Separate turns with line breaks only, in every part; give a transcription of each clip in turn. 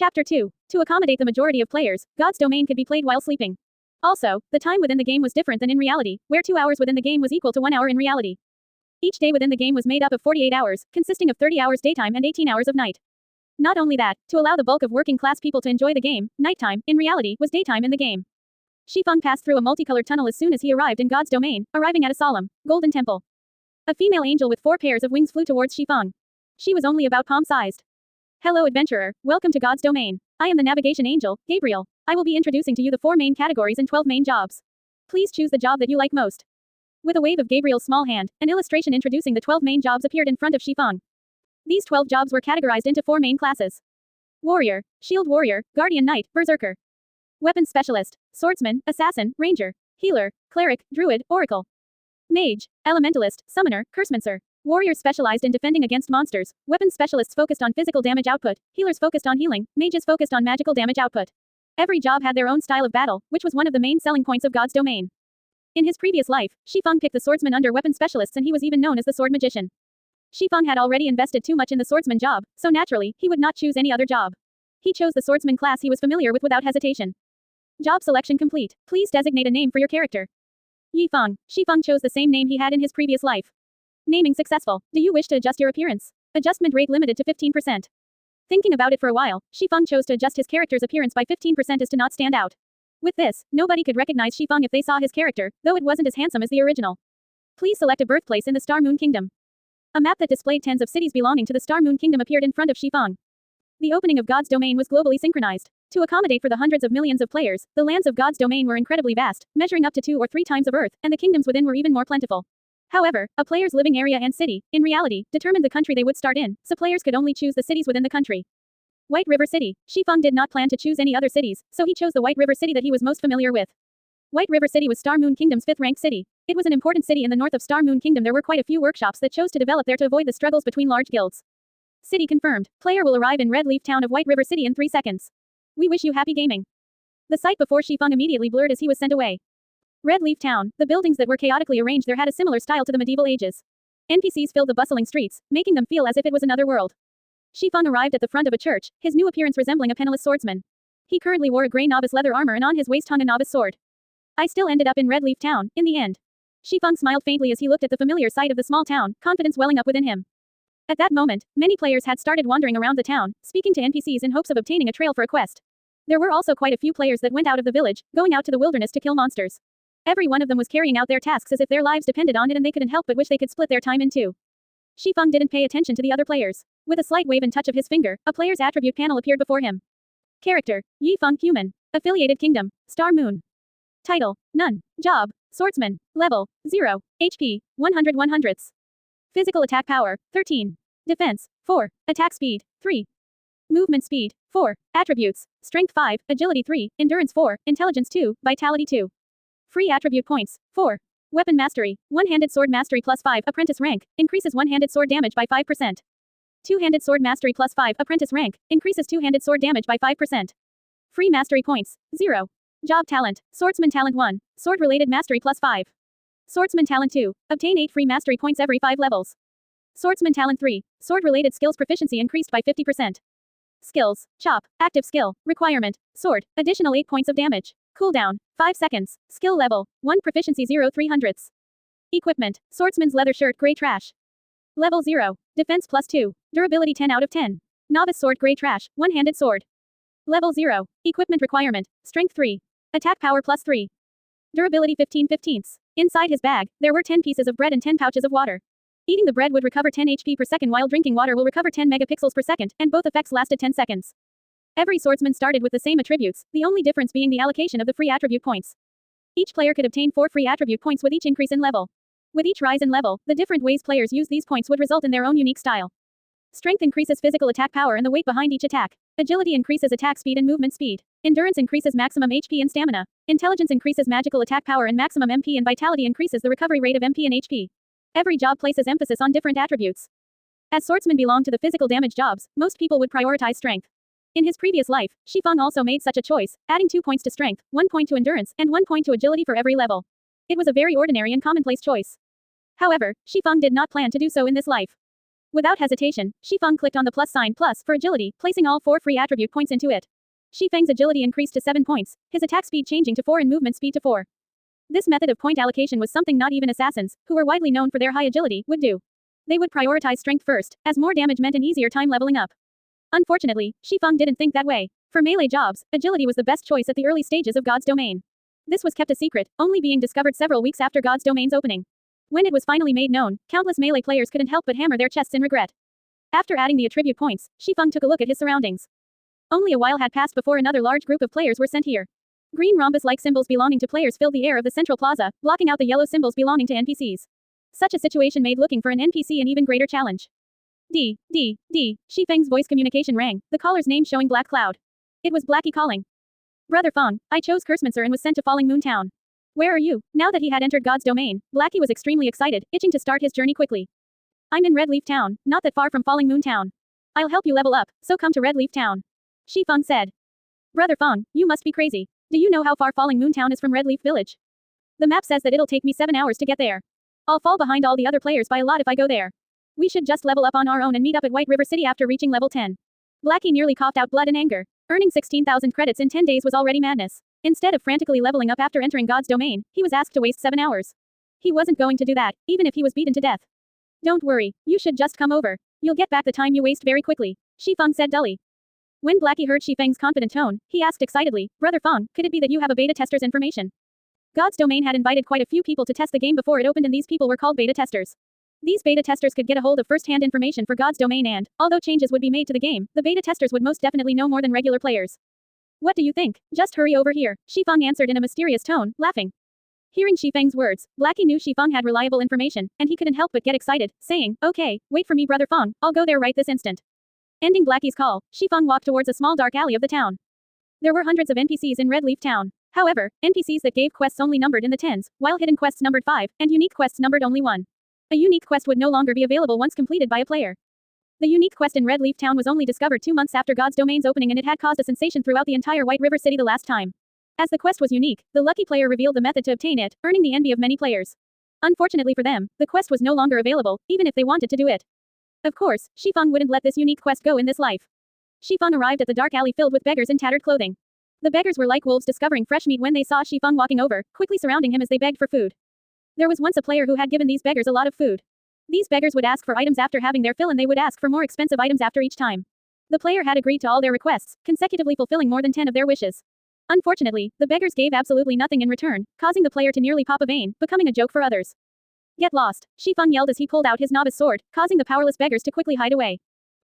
Chapter 2. To accommodate the majority of players, God's Domain could be played while sleeping. Also, the time within the game was different than in reality, where 2 hours within the game was equal to 1 hour in reality. Each day within the game was made up of 48 hours, consisting of 30 hours daytime and 18 hours of night. Not only that, to allow the bulk of working class people to enjoy the game, nighttime, in reality, was daytime in the game. Shifeng passed through a multicolored tunnel as soon as he arrived in God's Domain, arriving at a solemn, golden temple. A female angel with 4 pairs of wings flew towards Shifeng. She was only about palm-sized. Hello adventurer, welcome to God's Domain. I am the navigation angel, Gabriel. I will be introducing to you the 4 main categories and 12 main jobs. Please choose the job that you like most. With a wave of Gabriel's small hand, an illustration introducing the 12 main jobs appeared in front of Shifeng. These 12 jobs were categorized into 4 main classes. Warrior, Shield Warrior, Guardian Knight, Berserker. Weapons Specialist, Swordsman, Assassin, Ranger, Healer, Cleric, Druid, Oracle. Mage, Elementalist, Summoner, Cursemancer. Warriors specialized in defending against monsters, weapons specialists focused on physical damage output, healers focused on healing, mages focused on magical damage output. Every job had their own style of battle, which was one of the main selling points of God's Domain. In his previous life, Shifeng picked the swordsman under weapon specialists and he was even known as the sword magician. Shifeng had already invested too much in the swordsman job, so naturally, he would not choose any other job. He chose the swordsman class he was familiar with without hesitation. Job selection complete. Please designate a name for your character. Yifeng. Shifeng chose the same name he had in his previous life. Naming successful. Do you wish to adjust your appearance? Adjustment rate limited to 15%. Thinking about it for a while, Shifeng chose to adjust his character's appearance by 15% as to not stand out. With this, nobody could recognize Shifeng if they saw his character, though it wasn't as handsome as the original. Please select a birthplace in the Star Moon Kingdom. A map that displayed tens of cities belonging to the Star Moon Kingdom appeared in front of Shifeng. The opening of God's Domain was globally synchronized. To accommodate for the hundreds of millions of players, the lands of God's Domain were incredibly vast, measuring up to 2 or 3 times of Earth, and the kingdoms within were even more plentiful. However, a player's living area and city, in reality, determined the country they would start in, so players could only choose the cities within the country. White River City. Shifeng did not plan to choose any other cities, so he chose the White River City that he was most familiar with. White River City was Star Moon Kingdom's 5th-ranked city. It was an important city in the north of Star Moon Kingdom. There were quite a few workshops that chose to develop there to avoid the struggles between large guilds. City confirmed. Player will arrive in Red Leaf Town of White River City in 3 seconds. We wish you happy gaming. The sight before Shifeng immediately blurred as he was sent away. Red Leaf Town, the buildings that were chaotically arranged there had a similar style to the medieval ages. NPCs filled the bustling streets, making them feel as if it was another world. Shifeng arrived at the front of a church, his new appearance resembling a penniless swordsman. He currently wore a gray novice leather armor and on his waist hung a novice sword. I still ended up in Red Leaf Town, in the end. Shifeng smiled faintly as he looked at the familiar sight of the small town, confidence welling up within him. At that moment, many players had started wandering around the town, speaking to NPCs in hopes of obtaining a trail for a quest. There were also quite a few players that went out of the village, going out to the wilderness to kill monsters. Every one of them was carrying out their tasks as if their lives depended on it and they couldn't help but wish they could split their time in two. Shifeng didn't pay attention to the other players. With a slight wave and touch of his finger, a player's attribute panel appeared before him. Character, Yifeng Human. Affiliated Kingdom, Star Moon. Title, None. Job, Swordsman. Level, 0. HP, 100 100ths. Physical attack power, 13. Defense, 4. Attack speed, 3. Movement speed, 4. Attributes, Strength 5, Agility 3, Endurance 4, Intelligence 2, Vitality 2. Free attribute points, 4. Weapon Mastery, One-Handed Sword Mastery plus 5, Apprentice rank, increases one-handed sword damage by 5%. Two-Handed Sword Mastery plus 5, Apprentice rank, increases two-handed sword damage by 5%. Free Mastery points, 0. Job Talent, Swordsman Talent 1, Sword-Related Mastery plus 5. Swordsman Talent 2, obtain 8 free mastery points every 5 levels. Swordsman Talent 3, Sword-Related Skills Proficiency increased by 50%. Skills, Chop, Active Skill, Requirement, Sword, additional 8 points of damage. Cooldown, 5 seconds. Skill level, 1 Proficiency 0 300ths. Equipment, Swordsman's Leather Shirt Grey Trash. Level 0, Defense plus 2, Durability 10 out of 10. Novice Sword Grey Trash, One-Handed Sword. Level 0, Equipment Requirement, Strength 3. Attack Power plus 3. Durability 15 15ths. Inside his bag, there were 10 pieces of bread and 10 pouches of water. Eating the bread would recover 10 HP per second while drinking water will recover 10 megapixels per second, and both effects lasted 10 seconds. Every swordsman started with the same attributes, the only difference being the allocation of the free attribute points. Each player could obtain 4 free attribute points with each increase in level. With each rise in level, the different ways players use these points would result in their own unique style. Strength increases physical attack power and the weight behind each attack. Agility increases attack speed and movement speed. Endurance increases maximum HP and stamina. Intelligence increases magical attack power and maximum MP, and Vitality increases the recovery rate of MP and HP. Every job places emphasis on different attributes. As swordsmen belong to the physical damage jobs, most people would prioritize strength. In his previous life, Shifeng also made such a choice, adding 2 points to strength, 1 point to endurance, and 1 point to agility for every level. It was a very ordinary and commonplace choice. However, Shifeng did not plan to do so in this life. Without hesitation, Shifeng clicked on the plus sign plus for agility, placing all 4 free attribute points into it. Shifeng's agility increased to 7 points, his attack speed changing to 4 and movement speed to 4. This method of point allocation was something not even assassins, who were widely known for their high agility, would do. They would prioritize strength first, as more damage meant an easier time leveling up. Unfortunately, Shifeng didn't think that way. For melee jobs, agility was the best choice at the early stages of God's Domain. This was kept a secret, only being discovered several weeks after God's Domain's opening. When it was finally made known, countless melee players couldn't help but hammer their chests in regret. After adding the attribute points, Shifeng took a look at his surroundings. Only a while had passed before another large group of players were sent here. Green rhombus-like symbols belonging to players filled the air of the central plaza, blocking out the yellow symbols belonging to NPCs. Such a situation made looking for an NPC an even greater challenge. D. Shifeng's voice communication rang, the caller's name showing Black Cloud. It was Blackie calling. Brother Feng, I chose Cursmancer and was sent to Falling Moon Town. Where are you? Now that he had entered God's Domain, Blackie was extremely excited, itching to start his journey quickly. I'm in Red Leaf Town, not that far from Falling Moon Town. I'll help you level up, so come to Red Leaf Town. Shifeng said. Brother Feng, you must be crazy. Do you know how far Falling Moon Town is from Red Leaf Village? The map says that it'll take me 7 hours to get there. I'll fall behind all the other players by a lot if I go there. We should just level up on our own and meet up at White River City after reaching level 10. Blackie nearly coughed out blood and anger. Earning 16,000 credits in 10 days was already madness. Instead of frantically leveling up after entering God's Domain, he was asked to waste 7 hours. He wasn't going to do that, even if he was beaten to death. Don't worry, you should just come over. You'll get back the time you waste very quickly, Shifeng said dully. When Blackie heard Shifeng's confident tone, he asked excitedly, Brother Feng, could it be that you have a beta tester's information? God's Domain had invited quite a few people to test the game before it opened and these people were called beta testers. These beta testers could get a hold of first-hand information for God's Domain and, although changes would be made to the game, the beta testers would most definitely know more than regular players. What do you think? Just hurry over here, Shifeng answered in a mysterious tone, laughing. Hearing Shifeng's words, Blackie knew Shifeng had reliable information, and he couldn't help but get excited, saying, Okay, wait for me Brother Feng, I'll go there right this instant. Ending Blackie's call, Shifeng walked towards a small dark alley of the town. There were hundreds of NPCs in Red Leaf Town. However, NPCs that gave quests only numbered in the tens, while hidden quests numbered 5, and unique quests numbered only 1. A unique quest would no longer be available once completed by a player. The unique quest in Red Leaf Town was only discovered 2 months after God's Domain's opening and it had caused a sensation throughout the entire White River City the last time. As the quest was unique, the lucky player revealed the method to obtain it, earning the envy of many players. Unfortunately for them, the quest was no longer available, even if they wanted to do it. Of course, Shifeng wouldn't let this unique quest go in this life. Shifeng arrived at the dark alley filled with beggars in tattered clothing. The beggars were like wolves discovering fresh meat when they saw Shifeng walking over, quickly surrounding him as they begged for food. There was once a player who had given these beggars a lot of food. These beggars would ask for items after having their fill and they would ask for more expensive items after each time. The player had agreed to all their requests, consecutively fulfilling more than 10 of their wishes. Unfortunately, the beggars gave absolutely nothing in return, causing the player to nearly pop a vein, becoming a joke for others. Get lost, Shifeng yelled as he pulled out his novice sword, causing the powerless beggars to quickly hide away.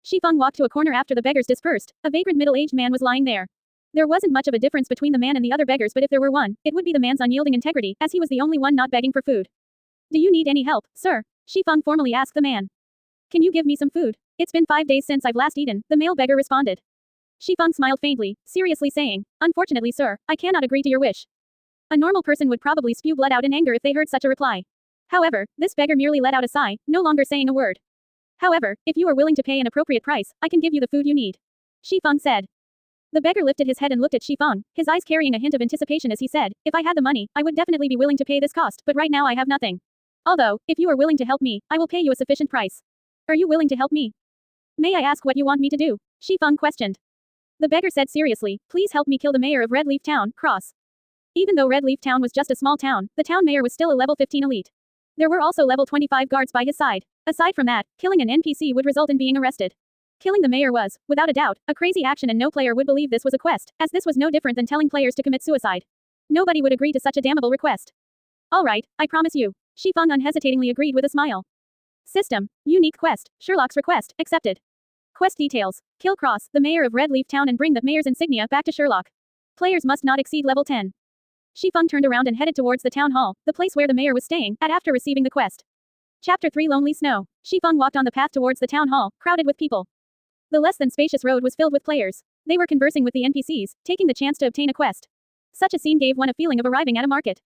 Shifeng walked to a corner after the beggars dispersed. A vagrant middle-aged man was lying there. There wasn't much of a difference between the man and the other beggars, but if there were one, it would be the man's unyielding integrity, as he was the only one not begging for food. Do you need any help, sir? Shifeng formally asked the man. Can you give me some food? It's been 5 days since I've last eaten, the male beggar responded. Shifeng smiled faintly, seriously saying, Unfortunately sir, I cannot agree to your wish. A normal person would probably spew blood out in anger if they heard such a reply. However, this beggar merely let out a sigh, no longer saying a word. However, if you are willing to pay an appropriate price, I can give you the food you need. Shifeng said. The beggar lifted his head and looked at Shifeng, his eyes carrying a hint of anticipation as he said, If I had the money, I would definitely be willing to pay this cost, but right now I have nothing. Although, if you are willing to help me, I will pay you a sufficient price. Are you willing to help me? May I ask what you want me to do? Shifeng questioned. The beggar said seriously, Please help me kill the mayor of Red Leaf Town, Cross. Even though Red Leaf Town was just a small town, the town mayor was still a level 15 elite. There were also level 25 guards by his side. Aside from that, killing an NPC would result in being arrested. Killing the mayor was, without a doubt, a crazy action and no player would believe this was a quest, as this was no different than telling players to commit suicide. Nobody would agree to such a damnable request. Alright, I promise you. Shifeng unhesitatingly agreed with a smile. System. Unique quest. Sherlock's request, accepted. Quest details. Kill Cross, the mayor of Red Leaf Town and bring the mayor's insignia back to Sherlock. Players must not exceed level 10. Shifeng turned around and headed towards the town hall, the place where the mayor was staying, after receiving the quest. Chapter 3 Lonely Snow. Shifeng walked on the path towards the town hall, crowded with people. The less than spacious road was filled with players. They were conversing with the NPCs, taking the chance to obtain a quest. Such a scene gave one a feeling of arriving at a market.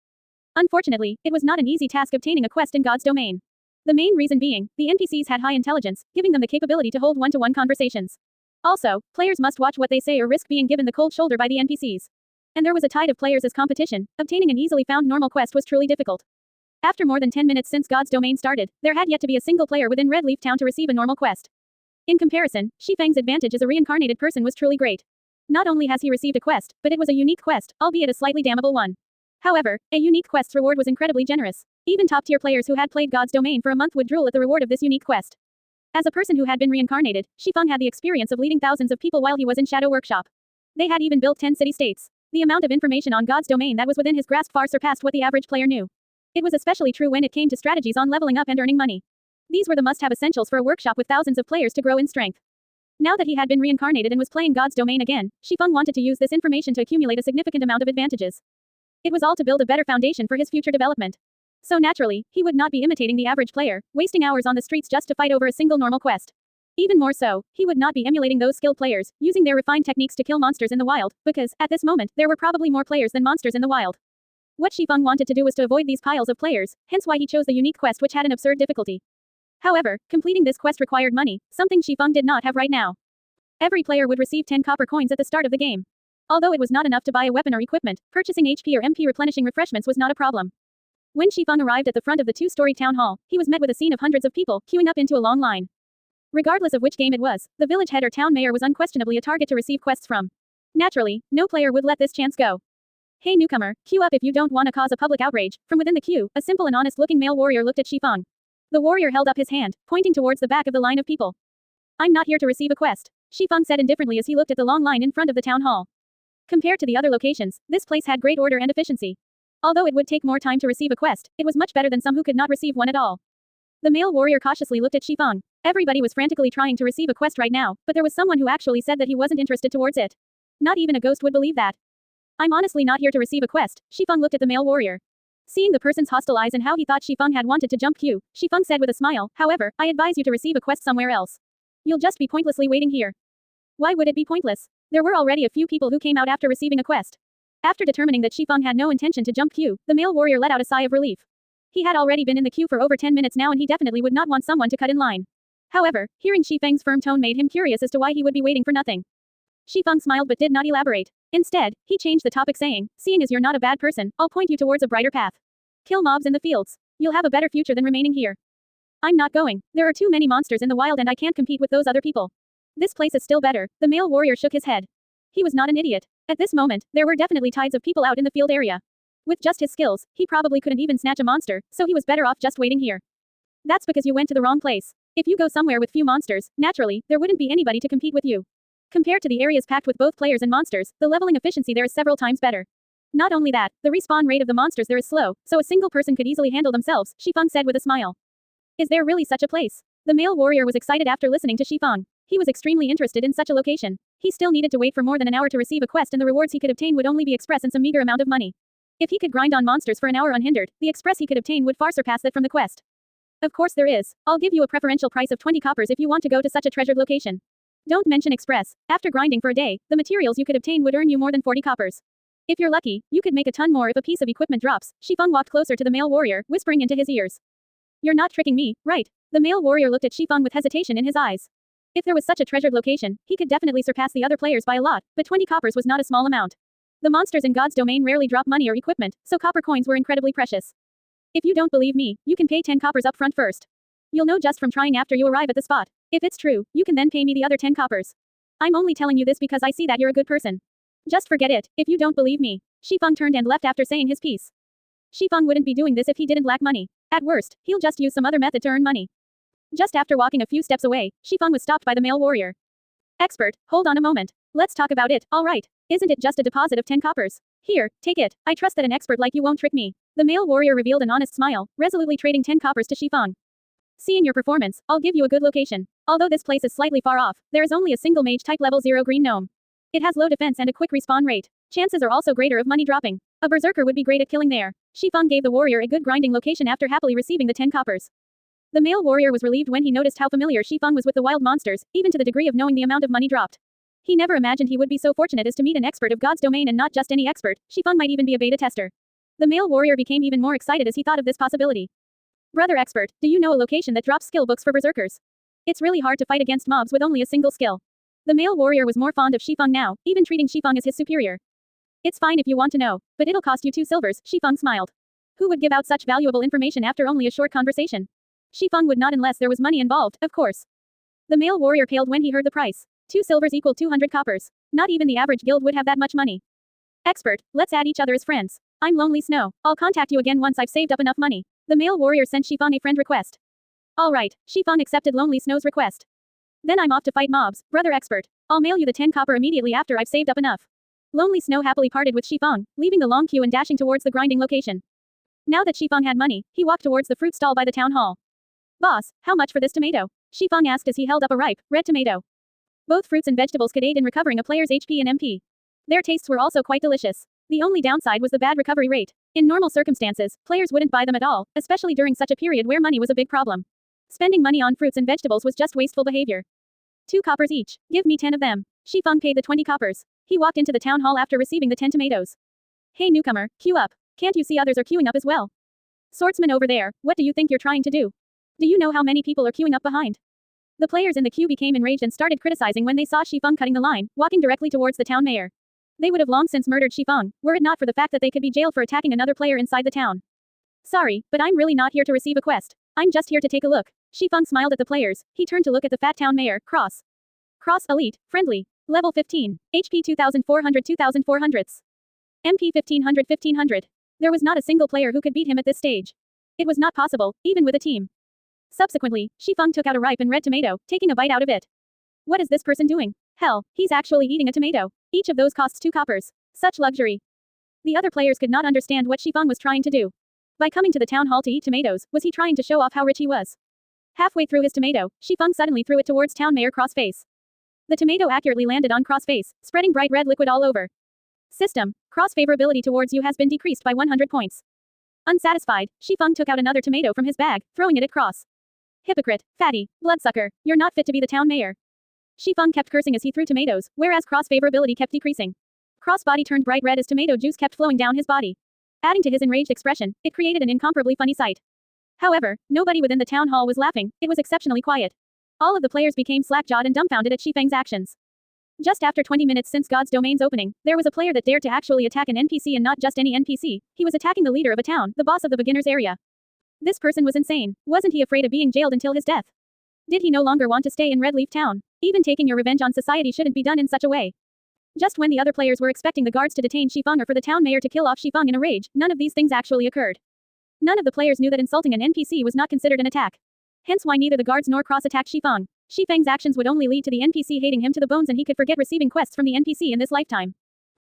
Unfortunately, it was not an easy task obtaining a quest in God's Domain. The main reason being, the NPCs had high intelligence, giving them the capability to hold one-to-one conversations. Also, players must watch what they say or risk being given the cold shoulder by the NPCs. And there was a tide of players as competition. Obtaining an easily found normal quest was truly difficult. After more than 10 minutes since God's Domain started, there had yet to be a single player within Red Leaf Town to receive a normal quest. In comparison, Shifang's advantage as a reincarnated person was truly great. Not only has he received a quest, but it was a unique quest, albeit a slightly damnable one. However, a unique quest's reward was incredibly generous. Even top-tier players who had played God's Domain for a month would drool at the reward of this unique quest. As a person who had been reincarnated, Shifang had the experience of leading thousands of people while he was in Shadow Workshop. They had even built 10 city-states. The amount of information on God's Domain that was within his grasp far surpassed what the average player knew. It was especially true when it came to strategies on leveling up and earning money. These were the must-have essentials for a workshop with thousands of players to grow in strength. Now that he had been reincarnated and was playing God's Domain again, Shifang wanted to use this information to accumulate a significant amount of advantages. It was all to build a better foundation for his future development. So naturally, he would not be imitating the average player, wasting hours on the streets just to fight over a single normal quest. Even more so, he would not be emulating those skilled players, using their refined techniques to kill monsters in the wild, because, at this moment, there were probably more players than monsters in the wild. What Shifang wanted to do was to avoid these piles of players, hence why he chose the unique quest which had an absurd difficulty. However, completing this quest required money, something Shifang did not have right now. Every player would receive 10 copper coins at the start of the game. Although it was not enough to buy a weapon or equipment, purchasing HP or MP replenishing refreshments was not a problem. When Shifang arrived at the front of the two-story town hall, he was met with a scene of hundreds of people, queuing up into a long line. Regardless of which game it was, the village head or town mayor was unquestionably a target to receive quests from. Naturally, no player would let this chance go. Hey newcomer, queue up if you don't want to cause a public outrage. From within the queue, a simple and honest-looking male warrior looked at Shifang. The warrior held up his hand, pointing towards the back of the line of people. I'm not here to receive a quest, Shifang said indifferently as he looked at the long line in front of the town hall. Compared to the other locations, this place had great order and efficiency. Although it would take more time to receive a quest, it was much better than some who could not receive one at all. The male warrior cautiously looked at Shifang. Everybody was frantically trying to receive a quest right now, but there was someone who actually said that he wasn't interested towards it. Not even a ghost would believe that. I'm honestly not here to receive a quest, Shifang looked at the male warrior. Seeing the person's hostile eyes and how he thought Shifang had wanted to jump queue, Shifang said with a smile, however, I advise you to receive a quest somewhere else. You'll just be pointlessly waiting here. Why would it be pointless? There were already a few people who came out after receiving a quest. After determining that Shifang had no intention to jump queue, the male warrior let out a sigh of relief. He had already been in the queue for over 10 minutes now and he definitely would not want someone to cut in line. However, hearing Shifang's firm tone made him curious as to why he would be waiting for nothing. Shifang smiled but did not elaborate. Instead, he changed the topic saying, seeing as you're not a bad person, I'll point you towards a brighter path. Kill mobs in the fields. You'll have a better future than remaining here. I'm not going. There are too many monsters in the wild and I can't compete with those other people. This place is still better, the male warrior shook his head. He was not an idiot. At this moment, there were definitely tides of people out in the field area. With just his skills, he probably couldn't even snatch a monster, so he was better off just waiting here. That's because you went to the wrong place. If you go somewhere with few monsters, naturally, there wouldn't be anybody to compete with you. Compared to the areas packed with both players and monsters, the leveling efficiency there is several times better. Not only that, the respawn rate of the monsters there is slow, so a single person could easily handle themselves, Shifang said with a smile. Is there really such a place? The male warrior was excited after listening to Shifang. He was extremely interested in such a location. He still needed to wait for more than an hour to receive a quest and the rewards he could obtain would only be express in some meager amount of money. If he could grind on monsters for an hour unhindered, the express he could obtain would far surpass that from the quest. Of course there is. I'll give you a preferential price of 20 coppers if you want to go to such a treasured location. Don't mention express. After grinding for a day, the materials you could obtain would earn you more than 40 coppers. If you're lucky, you could make a ton more if a piece of equipment drops. Shifang walked closer to the male warrior, whispering into his ears. You're not tricking me, right? The male warrior looked at Shifang with hesitation in his eyes. If there was such a treasured location, he could definitely surpass the other players by a lot, but 20 coppers was not a small amount. The monsters in God's Domain rarely drop money or equipment, so copper coins were incredibly precious. If you don't believe me, you can pay 10 coppers up front first. You'll know just from trying after you arrive at the spot. If it's true, you can then pay me the other 10 coppers. I'm only telling you this because I see that you're a good person. Just forget it, if you don't believe me. Shifang turned and left after saying his piece. Shifang wouldn't be doing this if he didn't lack money. At worst, he'll just use some other method to earn money. Just after walking a few steps away, Shifang was stopped by the male warrior. Expert, hold on a moment. Let's talk about it, alright. Isn't it just a deposit of 10 coppers? Here, take it. I trust that an expert like you won't trick me. The male warrior revealed an honest smile, resolutely trading 10 coppers to Shifang. Seeing your performance, I'll give you a good location. Although this place is slightly far off, there is only a single mage type level 0 green gnome. It has low defense and a quick respawn rate. Chances are also greater of money dropping. A berserker would be great at killing there. Shifang gave the warrior a good grinding location after happily receiving the 10 coppers. The male warrior was relieved when he noticed how familiar Shifang was with the wild monsters, even to the degree of knowing the amount of money dropped. He never imagined he would be so fortunate as to meet an expert of God's Domain and not just any expert. Shifang might even be a beta tester. The male warrior became even more excited as he thought of this possibility. Brother expert, do you know a location that drops skill books for berserkers? It's really hard to fight against mobs with only a single skill. The male warrior was more fond of Shifang now, even treating Shifang as his superior. It's fine if you want to know, but it'll cost you 2 silvers, Shifang smiled. Who would give out such valuable information after only a short conversation? Shifeng would not unless there was money involved, of course. The male warrior paled when he heard the price. 2 silvers equal 200 coppers. Not even the average guild would have that much money. Expert, let's add each other as friends. I'm Lonely Snow. I'll contact you again once I've saved up enough money. The male warrior sent Shifeng a friend request. Alright, Shifeng accepted Lonely Snow's request. Then I'm off to fight mobs, brother Expert. I'll mail you the 10 copper immediately after I've saved up enough. Lonely Snow happily parted with Shifeng, leaving the long queue and dashing towards the grinding location. Now that Shifeng had money, he walked towards the fruit stall by the town hall. Boss, how much for this tomato? Shifeng asked as he held up a ripe, red tomato. Both fruits and vegetables could aid in recovering a player's HP and MP. Their tastes were also quite delicious. The only downside was the bad recovery rate. In normal circumstances, players wouldn't buy them at all, especially during such a period where money was a big problem. Spending money on fruits and vegetables was just wasteful behavior. 2 coppers each. Give me 10 of them. Shifeng paid the 20 coppers. He walked into the town hall after receiving the 10 tomatoes. Hey newcomer, queue up. Can't you see others are queuing up as well? Swordsman over there, what do you think you're trying to do? Do you know how many people are queuing up behind? The players in the queue became enraged and started criticizing when they saw Shifeng cutting the line, walking directly towards the town mayor. They would have long since murdered Shifeng, were it not for the fact that they could be jailed for attacking another player inside the town. Sorry, but I'm really not here to receive a quest. I'm just here to take a look. Shifeng smiled at the players. He turned to look at the fat town mayor, Cross. Cross Elite, Friendly. Level 15. HP 2400 2400s. MP 1500 1500. There was not a single player who could beat him at this stage. It was not possible, even with a team. Subsequently, Shifeng took out a ripe and red tomato, taking a bite out of it. What is this person doing? Hell, he's actually eating a tomato. Each of those costs 2 coppers. Such luxury. The other players could not understand what Shifeng was trying to do. By coming to the town hall to eat tomatoes, was he trying to show off how rich he was? Halfway through his tomato, Shifeng suddenly threw it towards town mayor Crossface. The tomato accurately landed on Crossface, spreading bright red liquid all over. System, Cross favorability towards you has been decreased by 100 points. Unsatisfied, Shifeng took out another tomato from his bag, throwing it at Cross. Hypocrite, fatty, bloodsucker, you're not fit to be the town mayor. Shifeng kept cursing as he threw tomatoes, whereas Cross favorability kept decreasing. Cross body turned bright red as tomato juice kept flowing down his body. Adding to his enraged expression, it created an incomparably funny sight. However, nobody within the town hall was laughing, it was exceptionally quiet. All of the players became slack-jawed and dumbfounded at Shifeng's actions. Just after 20 minutes since God's Domain's opening, there was a player that dared to actually attack an NPC, and not just any NPC, he was attacking the leader of a town, the boss of the beginner's area. This person was insane. Wasn't he afraid of being jailed until his death? Did he no longer want to stay in Redleaf Town? Even taking your revenge on society shouldn't be done in such a way. Just when the other players were expecting the guards to detain Shifeng or for the town mayor to kill off Shifeng in a rage, none of these things actually occurred. None of the players knew that insulting an NPC was not considered an attack. Hence why neither the guards nor Cross attacked Shifeng. Shifeng's actions would only lead to the NPC hating him to the bones, and he could forget receiving quests from the NPC in this lifetime.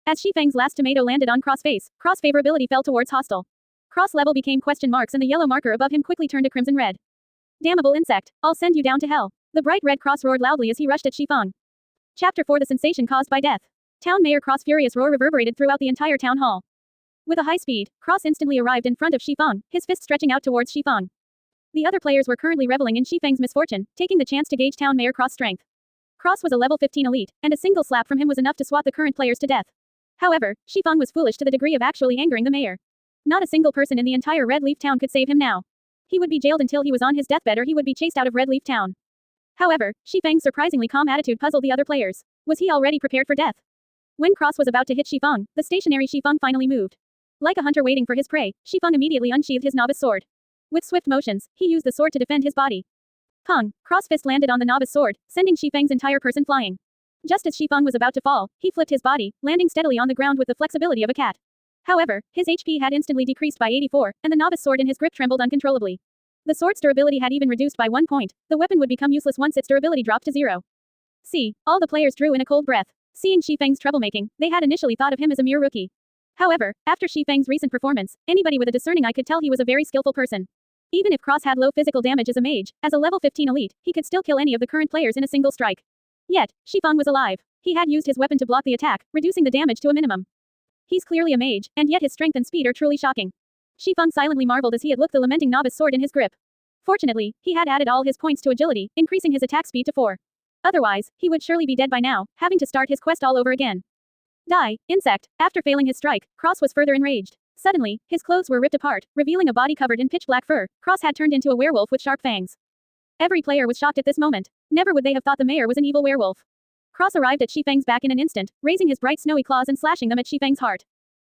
As Shifeng's last tomato landed on Cross face, Cross favorability fell towards hostile. Cross level became question marks, and the yellow marker above him quickly turned to crimson red. Damnable insect, I'll send you down to hell. The bright red Cross roared loudly as he rushed at Shifeng. Chapter 4: The sensation caused by death. Town Mayor Cross' furious roar reverberated throughout the entire town hall. With a high speed, Cross instantly arrived in front of Shifeng, his fist stretching out towards Shifeng. The other players were currently reveling in Shifeng's misfortune, taking the chance to gauge Town Mayor Cross' strength. Cross was a level 15 elite, and a single slap from him was enough to swat the current players to death. However, Shifeng was foolish to the degree of actually angering the mayor. Not a single person in the entire Red Leaf Town could save him now. He would be jailed until he was on his deathbed, or he would be chased out of Red Leaf Town. However, Shifeng's surprisingly calm attitude puzzled the other players. Was he already prepared for death? When Cross was about to hit Shifeng, the stationary Shifeng finally moved. Like a hunter waiting for his prey, Shifeng immediately unsheathed his novice sword. With swift motions, he used the sword to defend his body. Pong! Cross fist landed on the novice sword, sending Shifeng's entire person flying. Just as Shifeng was about to fall, he flipped his body, landing steadily on the ground with the flexibility of a cat. However, his HP had instantly decreased by 84, and the novice sword in his grip trembled uncontrollably. The sword's durability had even reduced by 1 point. The weapon would become useless once its durability dropped to 0. All the players drew in a cold breath. Seeing Shifeng's troublemaking, they had initially thought of him as a mere rookie. However, after Shifeng's recent performance, anybody with a discerning eye could tell he was a very skillful person. Even if Cross had low physical damage as a mage, as a level 15 elite, he could still kill any of the current players in a single strike. Yet, Shifeng was alive. He had used his weapon to block the attack, reducing the damage to a minimum. He's clearly a mage, and yet his strength and speed are truly shocking. Shifeng silently marveled as he had looked the lamenting novice sword in his grip. Fortunately, he had added all his points to agility, increasing his attack speed to 4. Otherwise, he would surely be dead by now, having to start his quest all over again. Die, insect. After failing his strike, Cross was further enraged. Suddenly, his clothes were ripped apart, revealing a body covered in pitch black fur. Cross had turned into a werewolf with sharp fangs. Every player was shocked at this moment. Never would they have thought the mayor was an evil werewolf. Cross arrived at Shifeng's back in an instant, raising his bright snowy claws and slashing them at Shifeng's heart.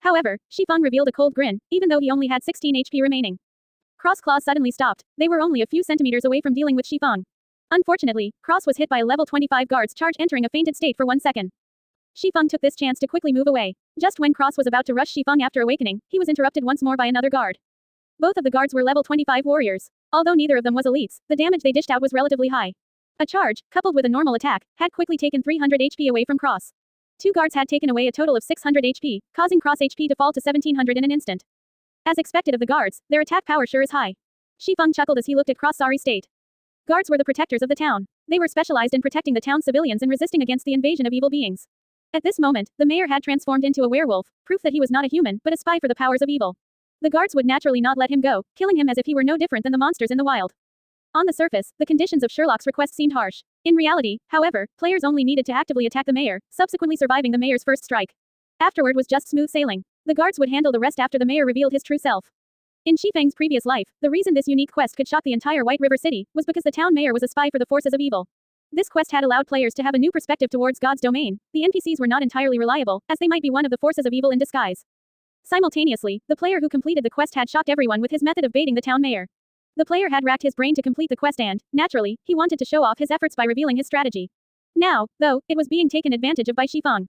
However, Shifeng revealed a cold grin, even though he only had 16 HP remaining. Cross claws suddenly stopped. They were only a few centimeters away from dealing with Shifeng. Unfortunately, Cross was hit by a level 25 guard's charge, entering a fainted state for 1 second. Shifeng took this chance to quickly move away. Just when Cross was about to rush Shifeng after awakening, he was interrupted once more by another guard. Both of the guards were level 25 warriors. Although neither of them was elites, the damage they dished out was relatively high. A charge, coupled with a normal attack, had quickly taken 300 HP away from Cross. Two guards had taken away a total of 600 HP, causing Cross HP to fall to 1700 in an instant. As expected of the guards, their attack power sure is high. Shifeng chuckled as he looked at Cross' sorry state. Guards were the protectors of the town. They were specialized in protecting the town's civilians and resisting against the invasion of evil beings. At this moment, the mayor had transformed into a werewolf, proof that he was not a human, but a spy for the powers of evil. The guards would naturally not let him go, killing him as if he were no different than the monsters in the wild. On the surface, the conditions of Sherlock's request seemed harsh. In reality, however, players only needed to actively attack the mayor, subsequently surviving the mayor's first strike. Afterward was just smooth sailing. The guards would handle the rest after the mayor revealed his true self. In Shifeng's previous life, the reason this unique quest could shock the entire White River City was because the town mayor was a spy for the forces of evil. This quest had allowed players to have a new perspective towards God's domain. The NPCs were not entirely reliable, as they might be one of the forces of evil in disguise. Simultaneously, the player who completed the quest had shocked everyone with his method of baiting the town mayor. The player had racked his brain to complete the quest and, naturally, he wanted to show off his efforts by revealing his strategy. Now, though, it was being taken advantage of by Shifeng.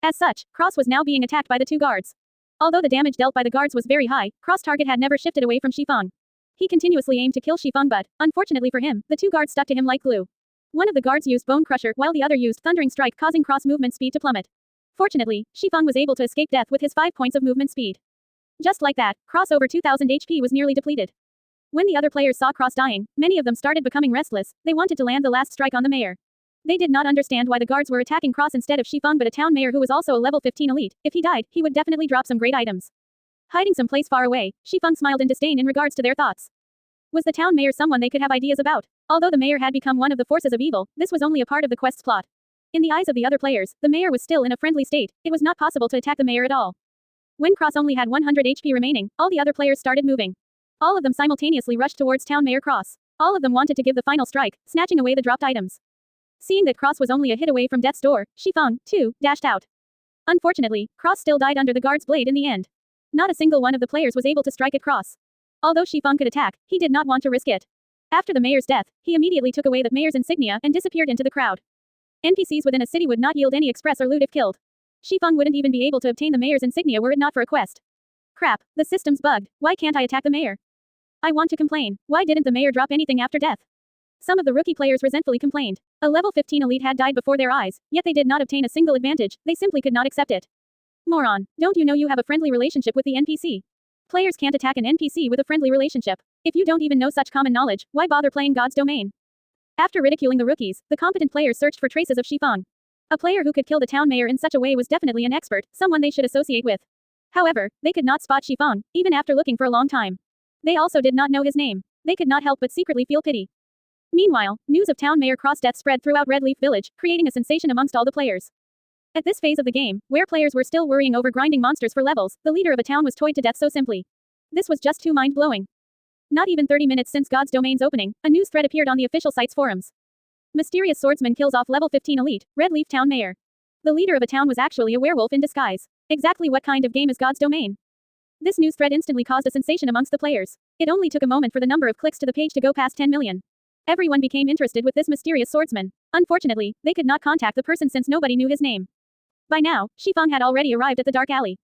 As such, Cross was now being attacked by the two guards. Although the damage dealt by the guards was very high, Cross' target had never shifted away from Shifeng. He continuously aimed to kill Shifeng, but, unfortunately for him, the two guards stuck to him like glue. One of the guards used Bone Crusher while the other used Thundering Strike, causing Cross' movement speed to plummet. Fortunately, Shifeng was able to escape death with his 5 points of movement speed. Just like that, Cross over 2000 HP was nearly depleted. When the other players saw Cross dying, many of them started becoming restless. They wanted to land the last strike on the mayor. They did not understand why the guards were attacking Cross instead of Shifeng, but a town mayor who was also a level 15 elite. If he died, he would definitely drop some great items. Hiding someplace far away, Shifeng smiled in disdain in regards to their thoughts. Was the town mayor someone they could have ideas about? Although the mayor had become one of the forces of evil, this was only a part of the quest's plot. In the eyes of the other players, the mayor was still in a friendly state. It was not possible to attack the mayor at all. When Cross only had 100 HP remaining, all the other players started moving. All of them simultaneously rushed towards town mayor Cross. All of them wanted to give the final strike, snatching away the dropped items. Seeing that Cross was only a hit away from death's door, Shifeng, too, dashed out. Unfortunately, Cross still died under the guard's blade in the end. Not a single one of the players was able to strike at Cross. Although Shifeng could attack, he did not want to risk it. After the mayor's death, he immediately took away the mayor's insignia and disappeared into the crowd. NPCs within a city would not yield any express or loot if killed. Shifeng wouldn't even be able to obtain the mayor's insignia were it not for a quest. Crap, the system's bugged. Why can't I attack the mayor? I want to complain. Why didn't the mayor drop anything after death? Some of the rookie players resentfully complained. A level 15 elite had died before their eyes, yet they did not obtain a single advantage. They simply could not accept it. Moron, don't you know you have a friendly relationship with the NPC? Players can't attack an NPC with a friendly relationship. If you don't even know such common knowledge, why bother playing God's domain? After ridiculing the rookies, the competent players searched for traces of Shifeng. A player who could kill the town mayor in such a way was definitely an expert, someone they should associate with. However, they could not spot Shifeng, even after looking for a long time. They also did not know his name. They could not help but secretly feel pity. Meanwhile, news of town mayor Cross' death spread throughout Red Leaf Village, creating a sensation amongst all the players. At this phase of the game, where players were still worrying over grinding monsters for levels, the leader of a town was toyed to death so simply. This was just too mind-blowing. Not even 30 minutes since God's domain's opening, a news thread appeared on the official site's forums. Mysterious swordsman kills off level 15 elite, Red Leaf town mayor. The leader of a town was actually a werewolf in disguise. Exactly what kind of game is God's domain? This news thread instantly caused a sensation amongst the players. It only took a moment for the number of clicks to the page to go past 10 million. Everyone became interested with this mysterious swordsman. Unfortunately, they could not contact the person since nobody knew his name. By now, Shifeng had already arrived at the dark alley.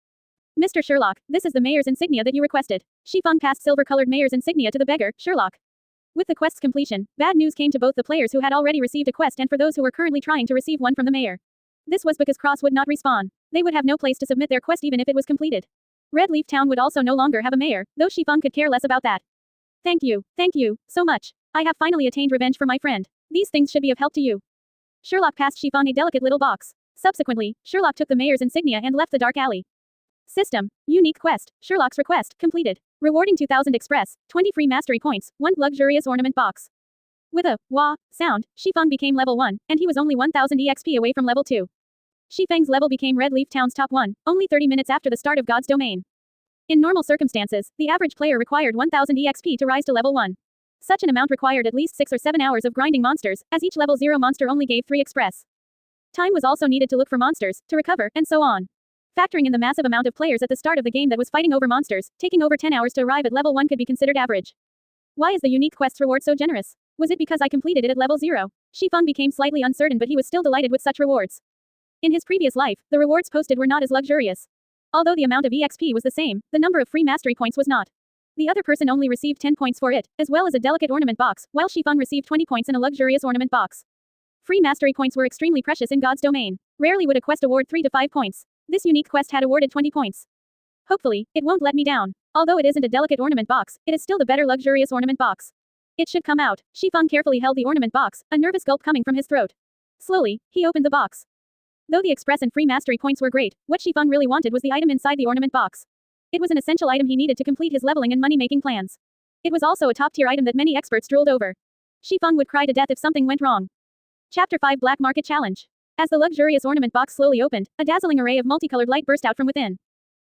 Mr. Sherlock, this is the mayor's insignia that you requested. Shifeng passed silver-colored mayor's insignia to the beggar, Sherlock. With the quest's completion, bad news came to both the players who had already received a quest and for those who were currently trying to receive one from the mayor. This was because Cross would not respawn. They would have no place to submit their quest even if it was completed. Red Leaf Town would also no longer have a mayor, though Shifeng could care less about that. Thank you, so much. I have finally attained revenge for my friend. These things should be of help to you. Sherlock passed Shifeng a delicate little box. Subsequently, Sherlock took the mayor's insignia and left the dark alley. System. Unique quest. Sherlock's request. Completed. Rewarding 2000 express, 20 free mastery points, 1 luxurious ornament box. With a wah sound, Shifeng became level 1, and he was only 1000 EXP away from level 2. Shifeng's level became Red Leaf Town's top 1, only 30 minutes after the start of God's domain. In normal circumstances, the average player required 1000 EXP to rise to level 1. Such an amount required at least 6 or 7 hours of grinding monsters, as each level 0 monster only gave 3 express. Time was also needed to look for monsters, to recover, and so on. Factoring in the massive amount of players at the start of the game that was fighting over monsters, taking over 10 hours to arrive at level 1 could be considered average. Why is the unique quest's reward so generous? Was it because I completed it at level 0? Shifeng became slightly uncertain, but he was still delighted with such rewards. In his previous life, the rewards posted were not as luxurious. Although the amount of EXP was the same, the number of free mastery points was not. The other person only received 10 points for it, as well as a delicate ornament box, while Shifeng received 20 points in a luxurious ornament box. Free mastery points were extremely precious in God's domain. Rarely would a quest award 3 to 5 points. This unique quest had awarded 20 points. Hopefully, it won't let me down. Although it isn't a delicate ornament box, it is still the better luxurious ornament box. It should come out. Shifeng carefully held the ornament box, a nervous gulp coming from his throat. Slowly, he opened the box. Though the express and free mastery points were great, what Shifeng really wanted was the item inside the ornament box. It was an essential item he needed to complete his leveling and money-making plans. It was also a top-tier item that many experts drooled over. Shifeng would cry to death if something went wrong. Chapter 5 Black Market Challenge. As the luxurious ornament box slowly opened, a dazzling array of multicolored light burst out from within.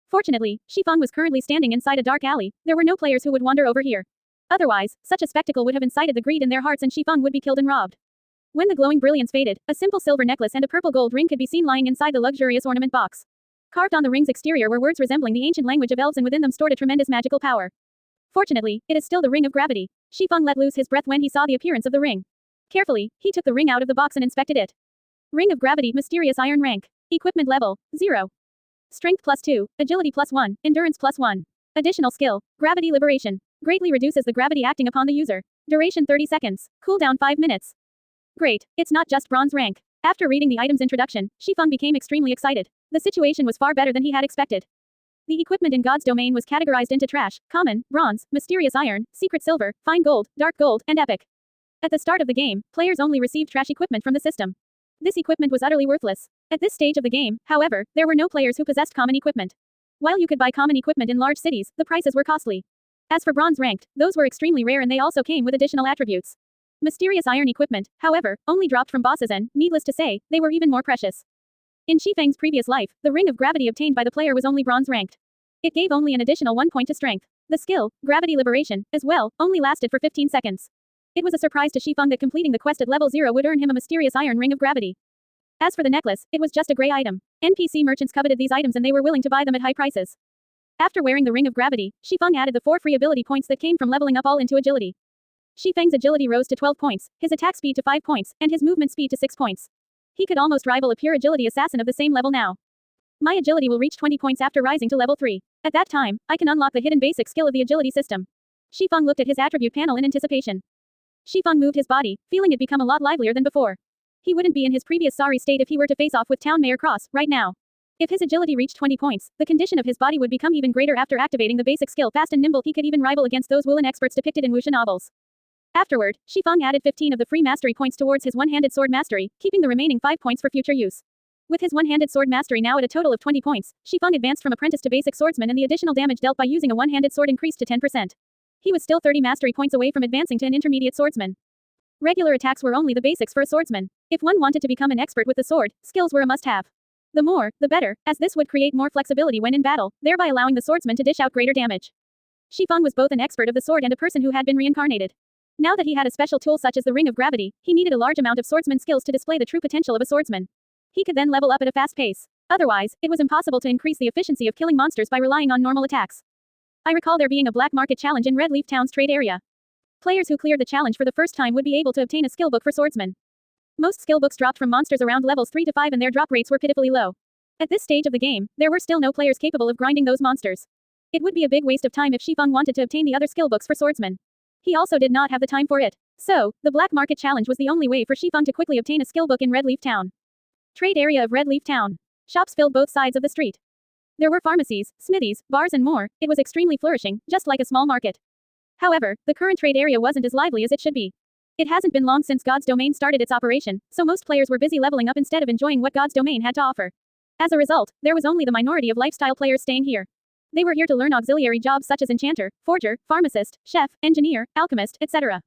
Fortunately, Shifeng was currently standing inside a dark alley. There were no players who would wander over here. Otherwise, such a spectacle would have incited the greed in their hearts and Shifeng would be killed and robbed. When the glowing brilliance faded, a simple silver necklace and a purple gold ring could be seen lying inside the luxurious ornament box. Carved on the ring's exterior were words resembling the ancient language of elves, and within them stored a tremendous magical power. Fortunately, it is still the ring of gravity. Shifeng let loose his breath when he saw the appearance of the ring. Carefully, he took the ring out of the box and inspected it. Ring of gravity, mysterious iron rank. Equipment level, 0. Strength +2, agility +1, endurance +1. Additional skill, gravity liberation. Greatly reduces the gravity acting upon the user. Duration 30 seconds. Cooldown 5 minutes. Great, it's not just bronze rank. After reading the item's introduction, Shifeng became extremely excited. The situation was far better than he had expected. The equipment in God's domain was categorized into trash, common, bronze, mysterious iron, secret silver, fine gold, dark gold, and epic. At the start of the game, players only received trash equipment from the system. This equipment was utterly worthless. At this stage of the game, however, there were no players who possessed common equipment. While you could buy common equipment in large cities, the prices were costly. As for bronze ranked, those were extremely rare and they also came with additional attributes. Mysterious iron equipment, however, only dropped from bosses and, needless to say, they were even more precious. In Shifeng's previous life, the ring of gravity obtained by the player was only bronze ranked. It gave only an additional 1 point to strength. The skill, gravity liberation, as well, only lasted for 15 seconds. It was a surprise to Shifeng that completing the quest at level 0 would earn him a mysterious iron ring of gravity. As for the necklace, it was just a gray item. NPC merchants coveted these items and they were willing to buy them at high prices. After wearing the ring of gravity, Shifeng added the 4 free ability points that came from leveling up all into agility. Shifeng's agility rose to 12 points, his attack speed to 5 points, and his movement speed to 6 points. He could almost rival a pure agility assassin of the same level now. My agility will reach 20 points after rising to level 3. At that time, I can unlock the hidden basic skill of the agility system. Shifeng looked at his attribute panel in anticipation. Shifeng moved his body, feeling it become a lot livelier than before. He wouldn't be in his previous sorry state if he were to face off with Town Mayor Cross, right now. If his agility reached 20 points, the condition of his body would become even greater after activating the basic skill fast and nimble. He could even rival against those woolen experts depicted in wuxia novels. Afterward, Shifeng added 15 of the free mastery points towards his one-handed sword mastery, keeping the remaining 5 points for future use. With his one-handed sword mastery now at a total of 20 points, Shifeng advanced from apprentice to basic swordsman and the additional damage dealt by using a one-handed sword increased to 10%. He was still 30 mastery points away from advancing to an intermediate swordsman. Regular attacks were only the basics for a swordsman. If one wanted to become an expert with the sword, skills were a must-have. The more, the better, as this would create more flexibility when in battle, thereby allowing the swordsman to dish out greater damage. Shifeng was both an expert of the sword and a person who had been reincarnated. Now that he had a special tool such as the ring of gravity, he needed a large amount of swordsman skills to display the true potential of a swordsman. He could then level up at a fast pace. Otherwise, it was impossible to increase the efficiency of killing monsters by relying on normal attacks. I recall there being a black market challenge in Red Leaf Town's trade area. Players who cleared the challenge for the first time would be able to obtain a skill book for swordsmen. Most skill books dropped from monsters around levels 3 to 5 and their drop rates were pitifully low. At this stage of the game, there were still no players capable of grinding those monsters. It would be a big waste of time if Shifeng wanted to obtain the other skill books for swordsmen. He also did not have the time for it. So, the black market challenge was the only way for Shifeng to quickly obtain a skill book in Red Leaf Town. Trade area of Red Leaf Town. Shops filled both sides of the street. There were pharmacies, smithies, bars and more. It was extremely flourishing, just like a small market. However, the current trade area wasn't as lively as it should be. It hasn't been long since God's domain started its operation, so most players were busy leveling up instead of enjoying what God's domain had to offer. As a result, there was only the minority of lifestyle players staying here. They were here to learn auxiliary jobs such as enchanter, forger, pharmacist, chef, engineer, alchemist, etc.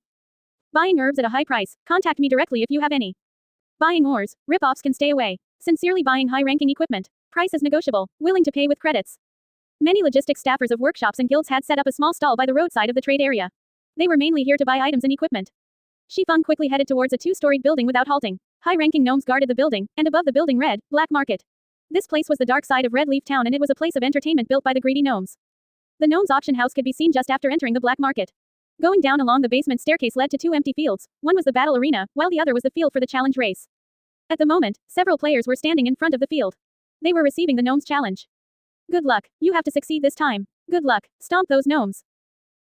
Buying herbs at a high price. Contact me directly if you have any. Buying ores. Rip-offs can stay away. Sincerely buying high-ranking equipment. Price is negotiable. Willing to pay with credits. Many logistics staffers of workshops and guilds had set up a small stall by the roadside of the trade area. They were mainly here to buy items and equipment. Shifeng quickly headed towards a 2-storied building without halting. High-ranking gnomes guarded the building, and above the building read, Black Market. This place was the dark side of Red Leaf Town, and it was a place of entertainment built by the greedy gnomes. The gnomes' auction house could be seen just after entering the black market. Going down along the basement staircase led to two empty fields. One was the battle arena, while the other was the field for the challenge race. At the moment, several players were standing in front of the field. They were receiving the gnomes' challenge. Good luck, you have to succeed this time. Good luck, stomp those gnomes.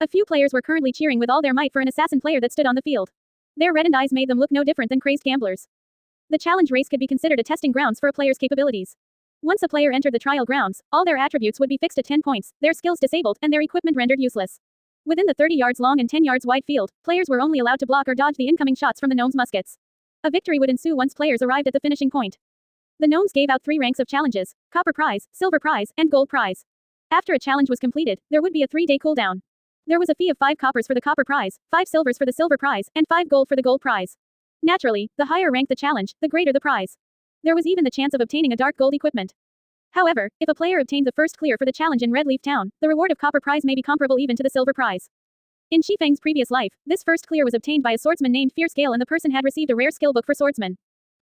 A few players were currently cheering with all their might for an assassin player that stood on the field. Their reddened eyes made them look no different than crazed gamblers. The challenge race could be considered a testing grounds for a player's capabilities. Once a player entered the trial grounds, all their attributes would be fixed at 10 points, their skills disabled, and their equipment rendered useless. Within the 30 yards long and 10 yards wide field, players were only allowed to block or dodge the incoming shots from the gnomes' muskets. A victory would ensue once players arrived at the finishing point. The gnomes gave out 3 ranks of challenges: copper prize, silver prize, and gold prize. After a challenge was completed, there would be a 3-day cooldown. There was a fee of 5 coppers for the copper prize, 5 silvers for the silver prize, and 5 gold for the gold prize. Naturally, the higher rank the challenge, the greater the prize. There was even the chance of obtaining a dark gold equipment. However, if a player obtained the first clear for the challenge in Red Leaf Town, the reward of copper prize may be comparable even to the silver prize. In Shifeng's previous life, this first clear was obtained by a swordsman named Fierce Gale, and the person had received a rare skill book for swordsman.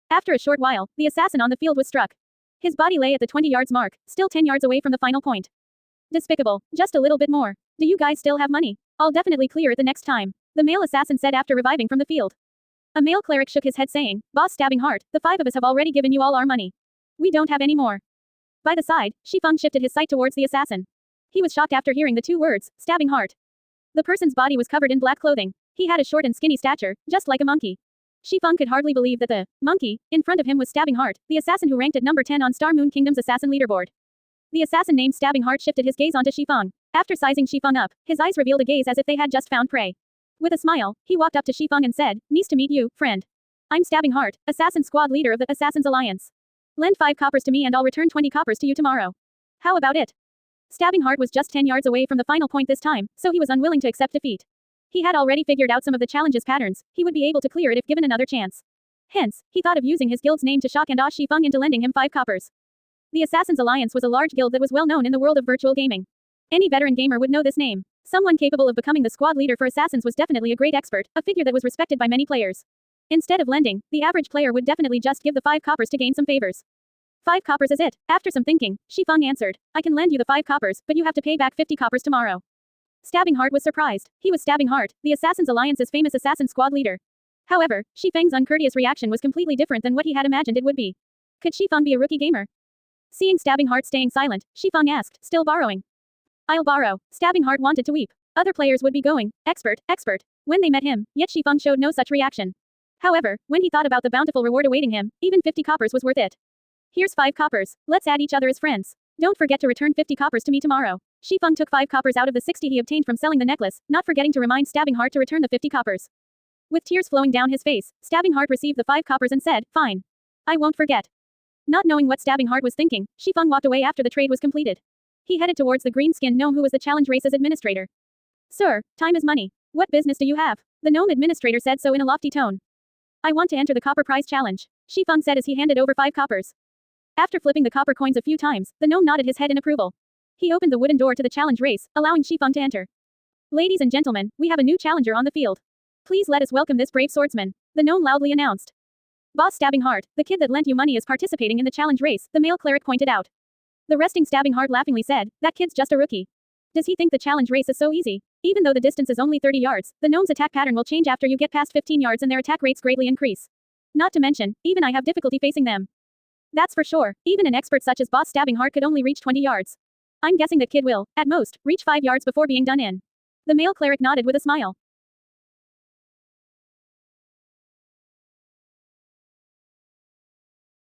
After a short while, the assassin on the field was struck. His body lay at the 20 yards mark, still 10 yards away from the final point. Despicable, just a little bit more. Do you guys still have money? I'll definitely clear it the next time, the male assassin said after reviving from the field. A male cleric shook his head saying, Boss Stabbing Heart, the 5 of us have already given you all our money. We don't have any more. By the side, Shifeng shifted his sight towards the assassin. He was shocked after hearing the 2 words, Stabbing Heart. The person's body was covered in black clothing. He had a short and skinny stature, just like a monkey. Shifeng could hardly believe that the monkey in front of him was Stabbing Heart, the assassin who ranked at number 10 on Star Moon Kingdom's assassin leaderboard. The assassin named Stabbing Heart shifted his gaze onto Shifeng. After sizing Shifeng up, his eyes revealed a gaze as if they had just found prey. With a smile, he walked up to Shifeng and said, Nice to meet you, friend. I'm Stabbing Heart, assassin squad leader of the Assassin's Alliance. Lend 5 coppers to me and I'll return 20 coppers to you tomorrow. How about it? Stabbing Heart was just 10 yards away from the final point this time, so he was unwilling to accept defeat. He had already figured out some of the challenge's patterns. He would be able to clear it if given another chance. Hence, he thought of using his guild's name to shock and awe Shifeng into lending him 5 coppers. The Assassin's Alliance was a large guild that was well known in the world of virtual gaming. Any veteran gamer would know this name. Someone capable of becoming the squad leader for assassins was definitely a great expert, a figure that was respected by many players. Instead of lending, the average player would definitely just give the 5 coppers to gain some favors. 5 coppers is it? After some thinking, Shifeng answered, I can lend you the 5 coppers, but you have to pay back 50 coppers tomorrow. Stabbing Heart was surprised. He was Stabbing Heart, the Assassin's Alliance's famous assassin squad leader. However, Shifeng's uncourteous reaction was completely different than what he had imagined it would be. Could Shifeng be a rookie gamer? Seeing Stabbing Heart staying silent, Shifeng asked, still borrowing? I'll borrow. Stabbing Heart wanted to weep. Other players would be going, expert, expert, when they met him, yet Shifeng showed no such reaction. However, when he thought about the bountiful reward awaiting him, even 50 coppers was worth it. Here's 5 coppers. Let's add each other as friends. Don't forget to return 50 coppers to me tomorrow. Shifeng took 5 coppers out of the 60 he obtained from selling the necklace, not forgetting to remind Stabbing Heart to return the 50 coppers. With tears flowing down his face, Stabbing Heart received the 5 coppers and said, fine. I won't forget. Not knowing what Stabbing Heart was thinking, Shifeng walked away after the trade was completed. He headed towards the green-skinned gnome who was the challenge race's administrator. Sir, time is money. What business do you have? The gnome administrator said so in a lofty tone. I want to enter the copper prize challenge, Shifeng said as he handed over 5 coppers. After flipping the copper coins a few times, the gnome nodded his head in approval. He opened the wooden door to the challenge race, allowing Shifeng to enter. Ladies and gentlemen, we have a new challenger on the field. Please let us welcome this brave swordsman, the gnome loudly announced. Boss Stabbing Heart, the kid that lent you money is participating in the challenge race, the male cleric pointed out. The resting Stabbing Heart laughingly said, that kid's just a rookie. Does he think the challenge race is so easy? Even though the distance is only 30 yards, the gnome's attack pattern will change after you get past 15 yards and their attack rates greatly increase. Not to mention, even I have difficulty facing them. That's for sure, even an expert such as Boss Stabbing Heart could only reach 20 yards. I'm guessing that kid will, at most, reach 5 yards before being done in. The male cleric nodded with a smile.